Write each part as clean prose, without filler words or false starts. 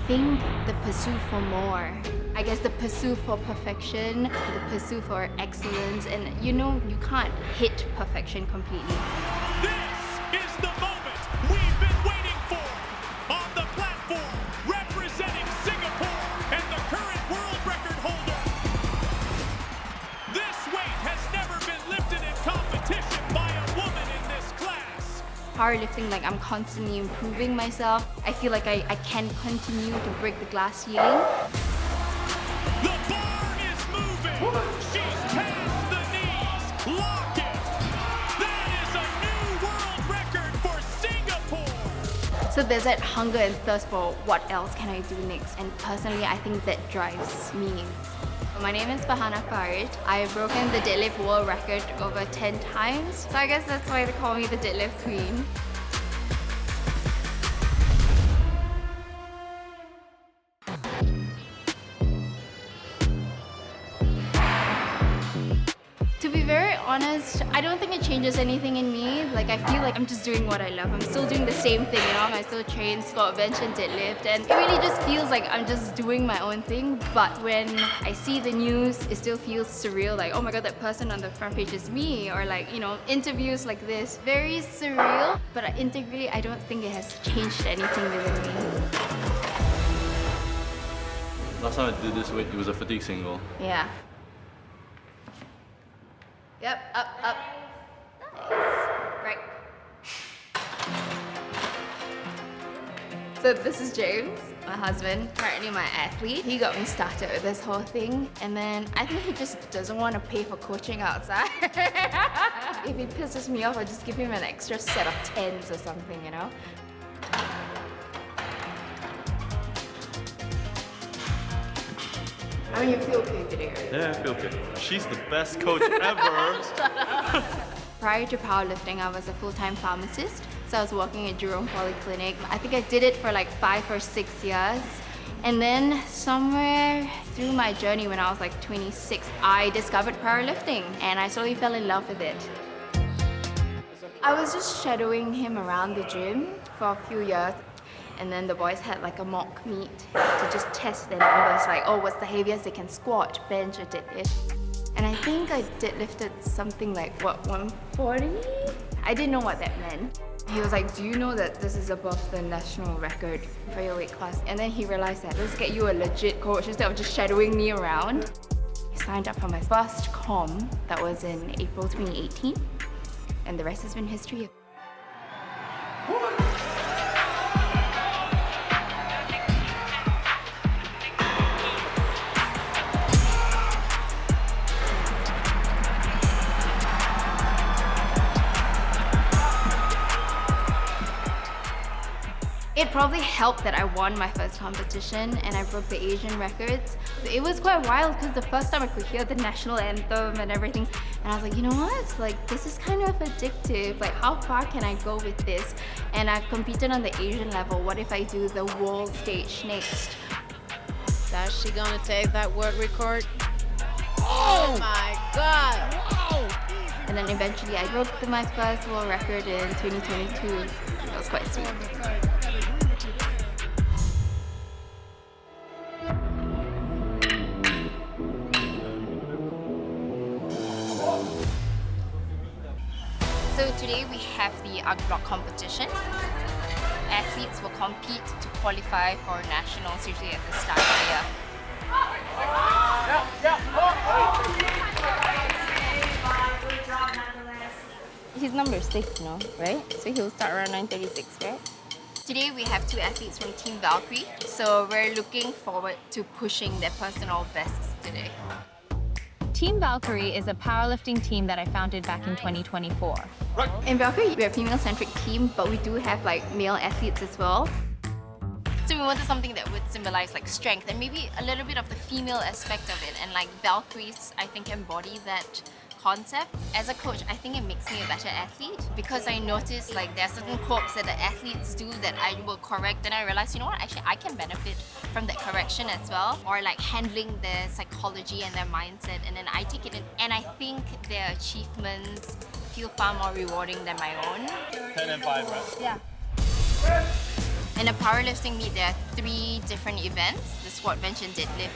think the pursuit for more. I guess the pursuit for perfection, the pursuit for excellence, and you know, you can't hit perfection completely. This is the moment we've been waiting for. On the platform, representing Singapore and the current world record holder. This weight has never been lifted in competition by a woman in this class. Powerlifting, like I'm constantly improving myself. I feel like I can continue to break the glass ceiling. The bar is moving. She's past the knees. Lock it. That is a new world record for Singapore. So there's that hunger and thirst for what else can I do next? And personally, I think that drives me. My name is Farhanna Farid. I've broken the deadlift world record over 10 times. So I guess that's why they call me the deadlift queen. To be very honest, I don't think it changes anything in me. Like, I feel like I'm just doing what I love. I'm still doing the same thing, you know? I still train squat, bench, and deadlift. And it really just feels like I'm just doing my own thing. But when I see the news, it still feels surreal. Like, oh my God, that person on the front page is me. Or like, you know, interviews like this. Very surreal. But integrally, I don't think it has changed anything within me. Last time I did this weight, it was a fatigue single. Yeah. Yep, up, up. Nice. Right. So this is James, my husband, currently my athlete. He got me started with this whole thing, and then I think he just doesn't want to pay for coaching outside. If he pisses me off, I just give him an extra set of 10s or something, you know? I mean, you feel okay today, right? Yeah, I feel okay. She's the best coach ever. Prior to powerlifting, I was a full-time pharmacist. So I was working at Jurong Polyclinic. I think I did it for like 5 or 6 years. And then somewhere through my journey when I was like 26, I discovered powerlifting and I slowly fell in love with it. I was just shadowing him around the gym for a few years. And then the boys had like a mock meet to just test their numbers, like, oh, what's the heaviest they can squat, bench, or deadlift. And I think I deadlifted something like, what, 140? I didn't know what that meant. He was like, do you know that this is above the national record for your weight class? And then he realized that, let's get you a legit coach instead of just shadowing me around. He signed up for my first comm, that was in April 2018. And the rest has been history. It probably helped that I won my first competition and I broke the Asian records. It was quite wild because the first time I could hear the national anthem and everything, and I was like, you know what? Like, this is kind of addictive. Like, how far can I go with this? And I've competed on the Asian level. What if I do the world stage next? Is she gonna take that world record? Oh my God! Whoa. And then eventually I broke my first world record in 2022. That was quite sweet. So today we have the UGG block competition. Athletes will compete to qualify for nationals usually at the start of the year. He's number 6 now, right? So he'll start around 9:36, right? Today we have 2 athletes from Team Valkyrie, so we're looking forward to pushing their personal bests today. Team Valkyrie is a powerlifting team that I founded back in 2024. In Valkyrie, we're a female-centric team, but we do have like male athletes as well. So we wanted something that would symbolize like strength and maybe a little bit of the female aspect of it. And like Valkyries, I think, embody that concept. As a coach, I think it makes me a better athlete because I noticed like there are certain quirks that the athletes do that I will correct, and I realized, you know what, actually I can benefit from that correction as well, or like handling their psychology and their mindset, and then I take it in, and I think their achievements feel far more rewarding than my own. 10 and 5, right? Yeah. In a powerlifting meet, there are 3 different events, the squat, bench and deadlift.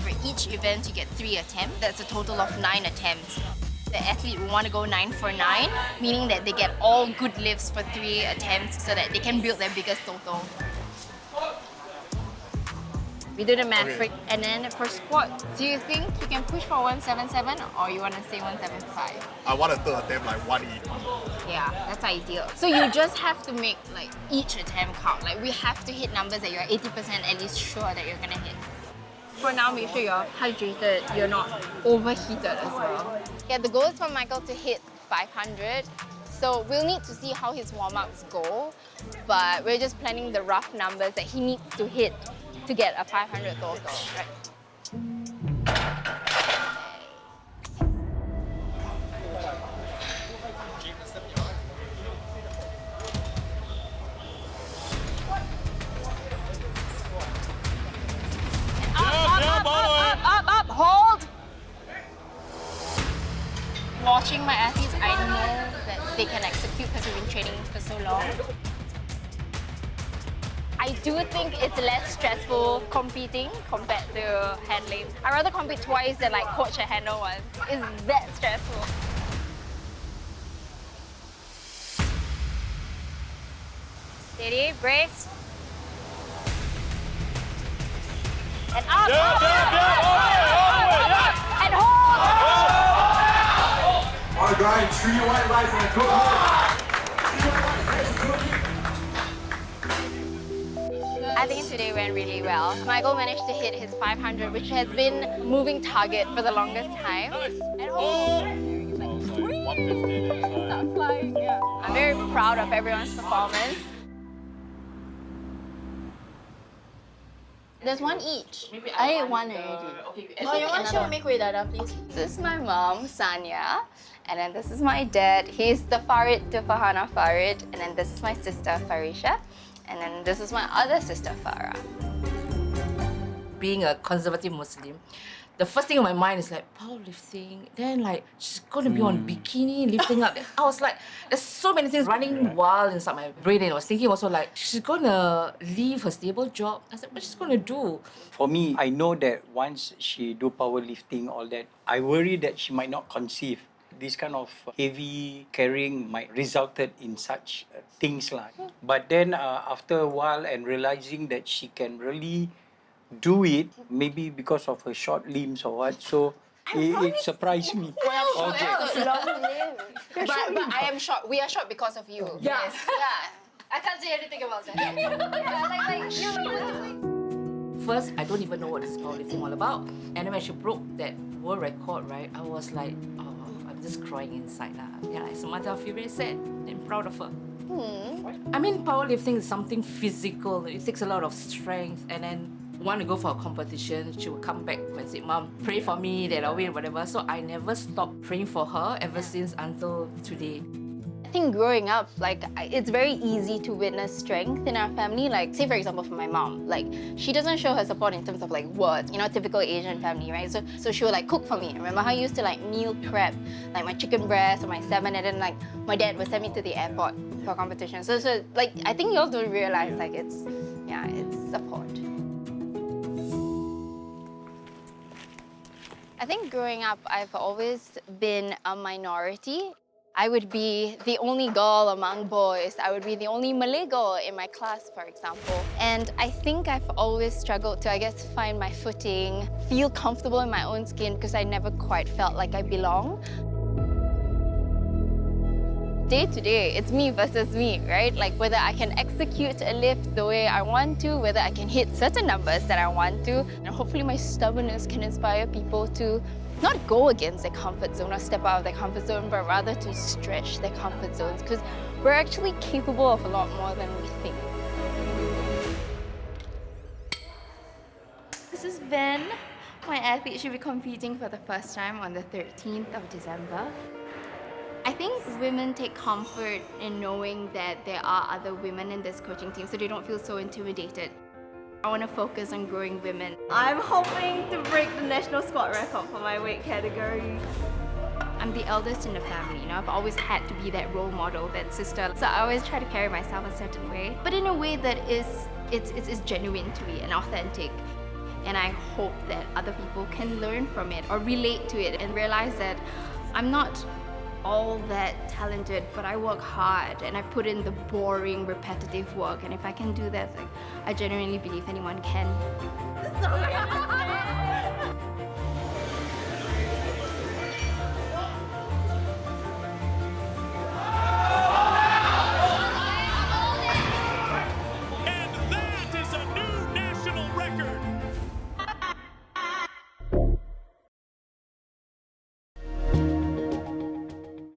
For each event, you get 3 attempts. That's a total of 9 attempts. The athlete will want to go 9 for 9, meaning that they get all good lifts for 3 attempts so that they can build their biggest total. We do the math for, and then for squat, do you think you can push for 177 or you want to say 175? I want to third attempt like 180. Yeah, that's ideal. So you just have to make like each attempt count. Like we have to hit numbers that you're 80% at least sure that you're gonna hit. For now, make sure you're hydrated, you're not overheated as well. Yeah, the goal is for Michael to hit 500. So we'll need to see how his warm-ups go, but we're just planning the rough numbers that he needs to hit to get a 500 total, right? Up, hold! Watching my athletes, I know that they can execute because we've been training for so long. I do think it's less stressful competing compared to handling. I'd rather compete twice than like coach a handle once. It's that stressful. Steady, brace. And up, up, and hold! All right, treat white lights and go I think today went really well. Michael managed to hit his 500, which has been moving target for the longest time. And hold! Start flying, yeah. I'm very proud of everyone's performance. There's one each. Maybe I ate one already. Okay, No, you want to show me Dada, please? This is my mom, Sanya. And then this is my dad. He's the Farid to Farhanna Farid. And then this is my sister, Farisha. And then this is my other sister, Farah. Being a conservative Muslim, the first thing on my mind is like powerlifting. Then like she's gonna be on bikini lifting up. I was like, there's so many things running wild inside my brain. And I was thinking also like, she's gonna leave her stable job. I said, what's she gonna do? For me, I know that once she do powerlifting, all that, I worry that she might not conceive. This kind of heavy carrying might resulted in such things like. But then after a while and realizing that she can really do it, maybe because of her short limbs or what, so it surprised me. Long live. But I am short. We are short because of you. Yeah. Yes. Yeah. I can't say anything about that. First, I don't even know what this powerlifting all about. And then when she broke that world record, right, I was like, oh, I'm just crying inside. Yeah, as a mother, I feel very sad and proud of her. I mean, powerlifting is something physical. It takes a lot of strength. And then want to go for a competition, she would come back and say, Mom, pray for me that I'll win, whatever. So I never stopped praying for her ever since until today. I think growing up, like, it's very easy to witness strength in our family. Like, say for example, for my mom, like, she doesn't show her support in terms of like words, you know, typical Asian family, right? So she would like cook for me. Remember how I used to like meal prep, like my chicken breast or my salmon, and then like my dad would send me to the airport for competition. So like, I think you all don't realize like it's support. I think growing up, I've always been a minority. I would be the only girl among boys. I would be the only Malay girl in my class, for example. And I think I've always struggled to, I guess, find my footing, feel comfortable in my own skin because I never quite felt like I belong. Day to day, it's me versus me, right? Like whether I can execute a lift the way I want to, whether I can hit certain numbers that I want to, and hopefully my stubbornness can inspire people to not go against their comfort zone or step out of their comfort zone, but rather to stretch their comfort zones, because we're actually capable of a lot more than we think. This is Ben. My athlete should be competing for the first time on the 13th of December. I think women take comfort in knowing that there are other women in this coaching team, so they don't feel so intimidated. I want to focus on growing women. I'm hoping to break the national squat record for my weight category. I'm the eldest in the family, you know, I've always had to be that role model, that sister. So I always try to carry myself a certain way, but in a way that is genuine to me and authentic. And I hope that other people can learn from it or relate to it and realize that I'm not all that talented, but I work hard and I put in the boring, repetitive work. And if I can do that, like, I genuinely believe anyone can.